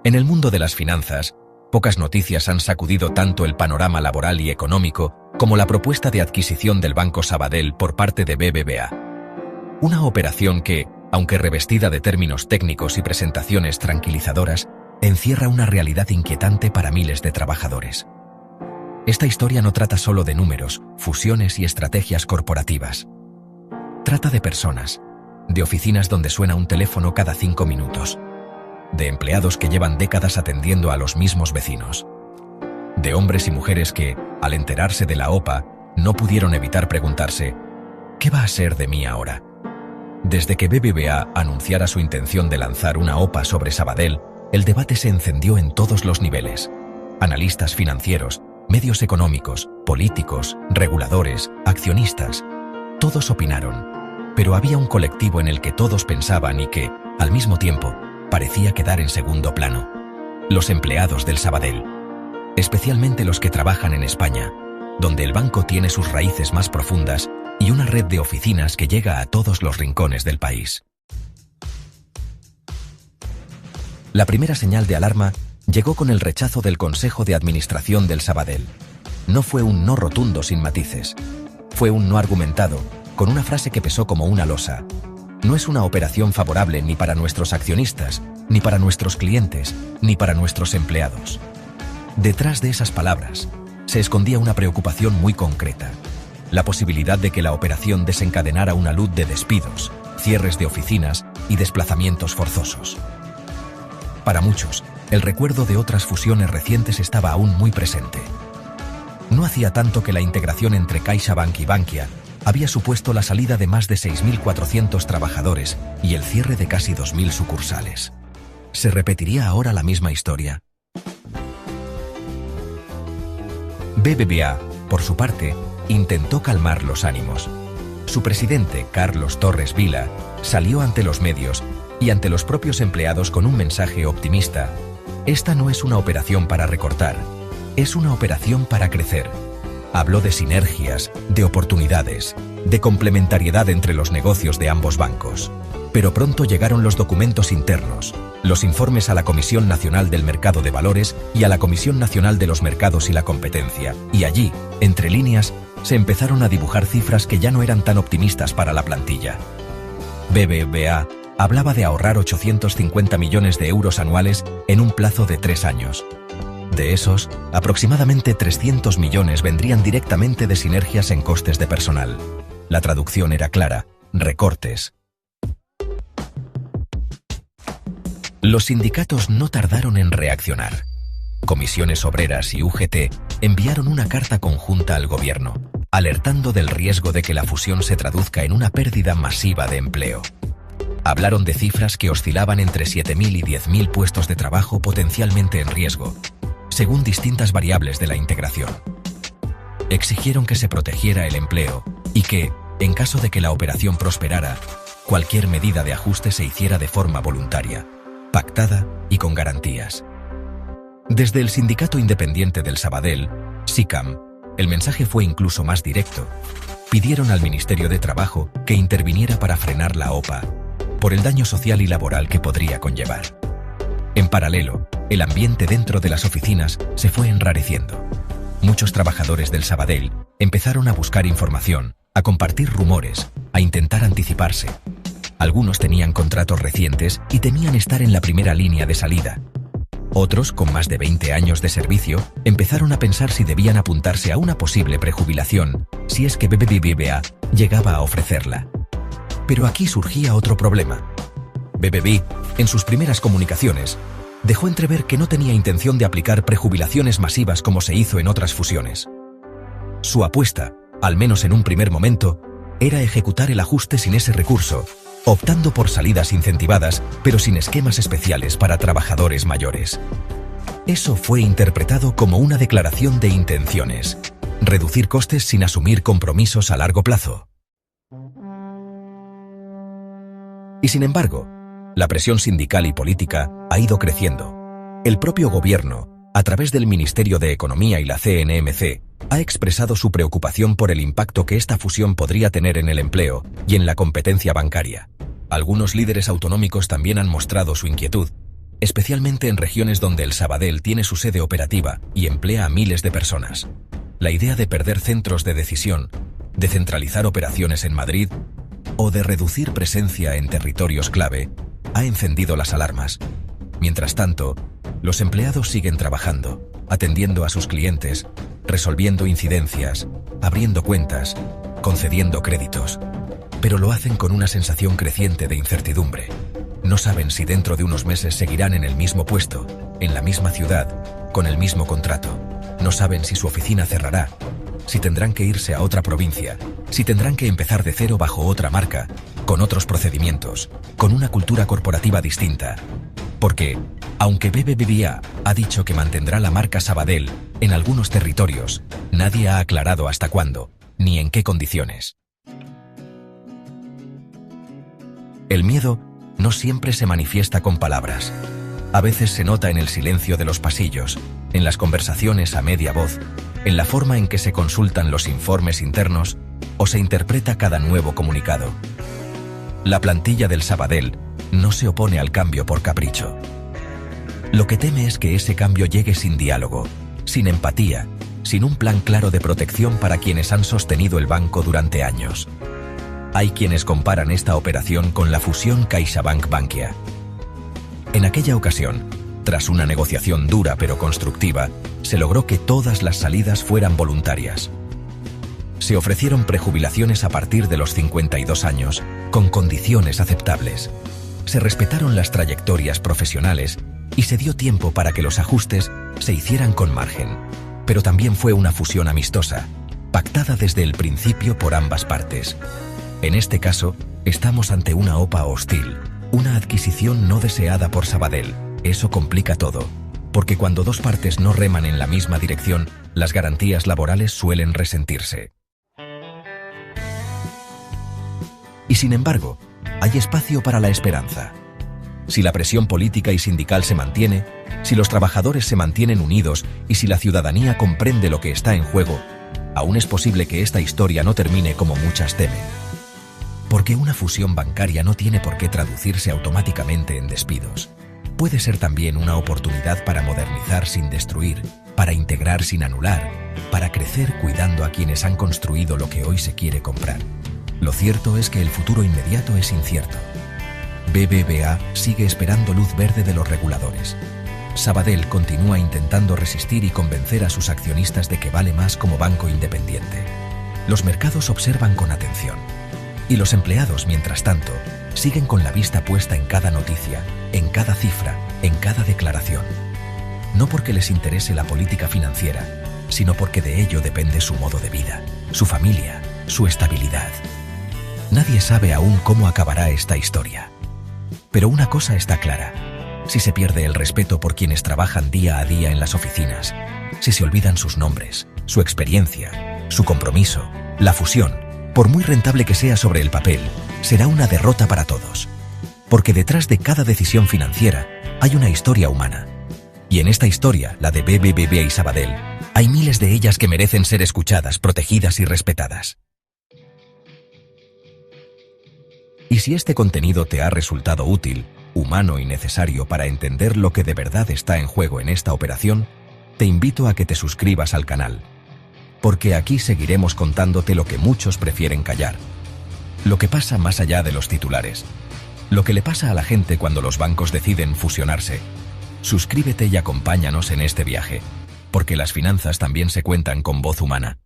En el mundo de las finanzas, pocas noticias han sacudido tanto el panorama laboral y económico como la propuesta de adquisición del Banco Sabadell por parte de BBVA. Una operación que, aunque revestida de términos técnicos y presentaciones tranquilizadoras, encierra una realidad inquietante para miles de trabajadores. Esta historia no trata solo de números, fusiones y estrategias corporativas. Trata de personas, de oficinas donde suena un teléfono cada 5 minutos, de empleados que llevan décadas atendiendo a los mismos vecinos, de hombres y mujeres que, al enterarse de la OPA, no pudieron evitar preguntarse: ¿qué va a ser de mí ahora? Desde que BBVA anunciara su intención de lanzar una OPA sobre Sabadell, el debate se encendió en todos los niveles. Analistas financieros, medios económicos, políticos, reguladores, accionistas, todos opinaron, pero había un colectivo en el que todos pensaban y que, al mismo tiempo, parecía quedar en segundo plano: los empleados del Sabadell, especialmente los que trabajan en España, donde el banco tiene sus raíces más profundas y una red de oficinas que llega a todos los rincones del país. La primera señal de alarma llegó con el rechazo del Consejo de Administración del Sabadell. No fue un no rotundo sin matices. Fue un no argumentado, con una frase que pesó como una losa. No es una operación favorable ni para nuestros accionistas, ni para nuestros clientes, ni para nuestros empleados. Detrás de esas palabras se escondía una preocupación muy concreta: la posibilidad de que la operación desencadenara una luz de despidos, cierres de oficinas y desplazamientos forzosos. Para muchos, el recuerdo de otras fusiones recientes estaba aún muy presente. No hacía tanto que la integración entre CaixaBank y Bankia había supuesto la salida de más de 6.400 trabajadores y el cierre de casi 2.000 sucursales. ¿Se repetiría ahora la misma historia? BBVA, por su parte, intentó calmar los ánimos. Su presidente, Carlos Torres Vila, salió ante los medios y ante los propios empleados con un mensaje optimista: esta no es una operación para recortar, es una operación para crecer. Habló de sinergias, de oportunidades, de complementariedad entre los negocios de ambos bancos. Pero pronto llegaron los documentos internos, los informes a la Comisión Nacional del Mercado de Valores y a la Comisión Nacional de los Mercados y la Competencia, y allí, entre líneas, se empezaron a dibujar cifras que ya no eran tan optimistas para la plantilla. BBVA hablaba de ahorrar 850 millones de euros anuales en un plazo de 3 años. De esos, aproximadamente 300 millones vendrían directamente de sinergias en costes de personal. La traducción era clara: recortes. Los sindicatos no tardaron en reaccionar. Comisiones Obreras y UGT enviaron una carta conjunta al gobierno, alertando del riesgo de que la fusión se traduzca en una pérdida masiva de empleo. Hablaron de cifras que oscilaban entre 7.000 y 10.000 puestos de trabajo potencialmente en riesgo, según distintas variables de la integración. Exigieron que se protegiera el empleo y que, en caso de que la operación prosperara, cualquier medida de ajuste se hiciera de forma voluntaria, pactada y con garantías. Desde el Sindicato Independiente del Sabadell, SICAM, el mensaje fue incluso más directo. Pidieron al Ministerio de Trabajo que interviniera para frenar la OPA, por el daño social y laboral que podría conllevar. En paralelo, el ambiente dentro de las oficinas se fue enrareciendo. Muchos trabajadores del Sabadell empezaron a buscar información, a compartir rumores, a intentar anticiparse. Algunos tenían contratos recientes y temían estar en la primera línea de salida. Otros, con más de 20 años de servicio, empezaron a pensar si debían apuntarse a una posible prejubilación, si es que BBVA llegaba a ofrecerla. Pero aquí surgía otro problema. BBVA, en sus primeras comunicaciones, dejó entrever que no tenía intención de aplicar prejubilaciones masivas como se hizo en otras fusiones. Su apuesta, al menos en un primer momento, era ejecutar el ajuste sin ese recurso, optando por salidas incentivadas, pero sin esquemas especiales para trabajadores mayores. Eso fue interpretado como una declaración de intenciones: reducir costes sin asumir compromisos a largo plazo. Y sin embargo, la presión sindical y política ha ido creciendo. El propio gobierno, a través del Ministerio de Economía y la CNMC, ha expresado su preocupación por el impacto que esta fusión podría tener en el empleo y en la competencia bancaria. Algunos líderes autonómicos también han mostrado su inquietud, especialmente en regiones donde el Sabadell tiene su sede operativa y emplea a miles de personas. La idea de perder centros de decisión, de centralizar operaciones en Madrid o de reducir presencia en territorios clave ha encendido las alarmas. Mientras tanto, los empleados siguen trabajando, atendiendo a sus clientes, resolviendo incidencias, abriendo cuentas, concediendo créditos. Pero lo hacen con una sensación creciente de incertidumbre. No saben si dentro de unos meses seguirán en el mismo puesto, en la misma ciudad, con el mismo contrato. No saben si su oficina cerrará, si tendrán que irse a otra provincia, si tendrán que empezar de cero bajo otra marca, con otros procedimientos, con una cultura corporativa distinta. Porque, aunque BBVA ha dicho que mantendrá la marca Sabadell en algunos territorios, nadie ha aclarado hasta cuándo, ni en qué condiciones. El miedo no siempre se manifiesta con palabras. A veces se nota en el silencio de los pasillos, en las conversaciones a media voz, en la forma en que se consultan los informes internos o se interpreta cada nuevo comunicado. La plantilla del Sabadell no se opone al cambio por capricho. Lo que teme es que ese cambio llegue sin diálogo, sin empatía, sin un plan claro de protección para quienes han sostenido el banco durante años. Hay quienes comparan esta operación con la fusión CaixaBank-Bankia. En aquella ocasión, tras una negociación dura pero constructiva, se logró que todas las salidas fueran voluntarias. Se ofrecieron prejubilaciones a partir de los 52 años, con condiciones aceptables. Se respetaron las trayectorias profesionales y se dio tiempo para que los ajustes se hicieran con margen. Pero también fue una fusión amistosa, pactada desde el principio por ambas partes. En este caso, estamos ante una OPA hostil, una adquisición no deseada por Sabadell. Eso complica todo, porque cuando dos partes no reman en la misma dirección, las garantías laborales suelen resentirse. Y sin embargo, hay espacio para la esperanza. Si la presión política y sindical se mantiene, si los trabajadores se mantienen unidos y si la ciudadanía comprende lo que está en juego, aún es posible que esta historia no termine como muchas temen. Porque una fusión bancaria no tiene por qué traducirse automáticamente en despidos. Puede ser también una oportunidad para modernizar sin destruir, para integrar sin anular, para crecer cuidando a quienes han construido lo que hoy se quiere comprar. Lo cierto es que el futuro inmediato es incierto. BBVA sigue esperando luz verde de los reguladores. Sabadell continúa intentando resistir y convencer a sus accionistas de que vale más como banco independiente. Los mercados observan con atención. Y los empleados, mientras tanto, siguen con la vista puesta en cada noticia, en cada cifra, en cada declaración. No porque les interese la política financiera, sino porque de ello depende su modo de vida, su familia, su estabilidad. Nadie sabe aún cómo acabará esta historia. Pero una cosa está clara: si se pierde el respeto por quienes trabajan día a día en las oficinas, si se olvidan sus nombres, su experiencia, su compromiso, la fusión, por muy rentable que sea sobre el papel, será una derrota para todos. Porque detrás de cada decisión financiera hay una historia humana. Y en esta historia, la de BBVA y Sabadell, hay miles de ellas que merecen ser escuchadas, protegidas y respetadas. Y si este contenido te ha resultado útil, humano y necesario para entender lo que de verdad está en juego en esta operación, te invito a que te suscribas al canal. Porque aquí seguiremos contándote lo que muchos prefieren callar. Lo que pasa más allá de los titulares. Lo que le pasa a la gente cuando los bancos deciden fusionarse. Suscríbete y acompáñanos en este viaje, porque las finanzas también se cuentan con voz humana.